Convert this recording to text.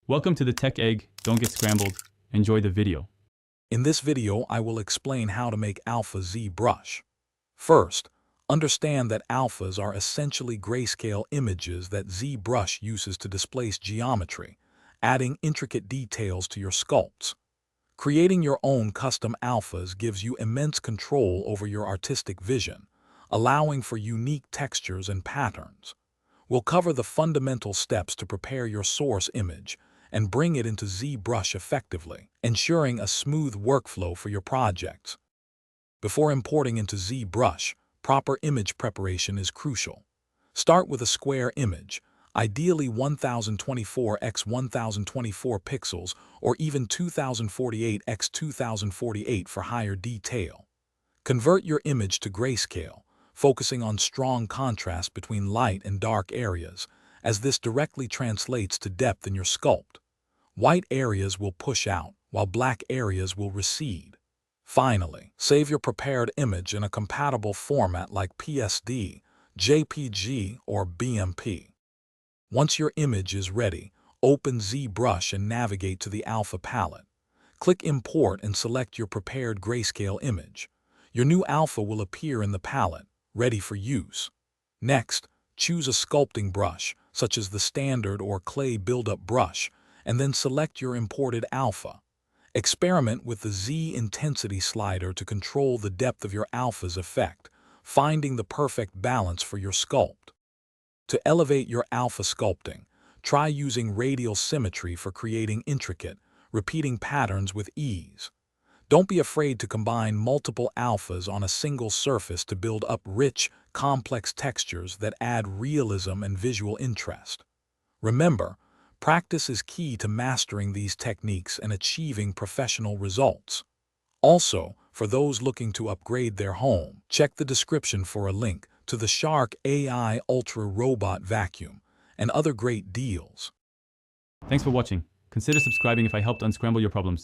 Welcome to the Tech Egg. Don't get scrambled. Enjoy the video. In this video, I will explain how to make alpha ZBrush. First, understand that alphas are essentially grayscale images that ZBrush uses to displace geometry, adding intricate details to your sculpts. Creating your own custom alphas gives you immense control over your artistic vision, allowing for unique textures and patterns. We'll cover the fundamental steps to prepare your source image and bring it into ZBrush effectively, ensuring a smooth workflow for your projects. Before importing into ZBrush, proper image preparation is crucial. Start with a square image, ideally 1024 x 1024 pixels or even 2048 x 2048 for higher detail. Convert your image to grayscale, focusing on strong contrast between light and dark areas, as this directly translates to depth in your sculpt. White areas will push out, while black areas will recede. Finally, save your prepared image in a compatible format like PSD, JPG, or BMP. Once your image is ready, open ZBrush and navigate to the Alpha palette. Click Import and select your prepared grayscale image. Your new alpha will appear in the palette, ready for use. Next, choose a sculpting brush, such as the standard or clay buildup brush, and then select your imported alpha. Experiment with the Z intensity slider to control the depth of your alpha's effect, finding the perfect balance for your sculpt. To elevate your alpha sculpting, try using radial symmetry for creating intricate, repeating patterns with ease. Don't be afraid to combine multiple alphas on a single surface to build up rich, complex textures that add realism and visual interest. Remember, practice is key to mastering these techniques and achieving professional results. Also, for those looking to upgrade their home, check the description for a link to the Shark AI Ultra Robot Vacuum and other great deals. Thanks for watching. Consider subscribing if I helped unscramble your problems.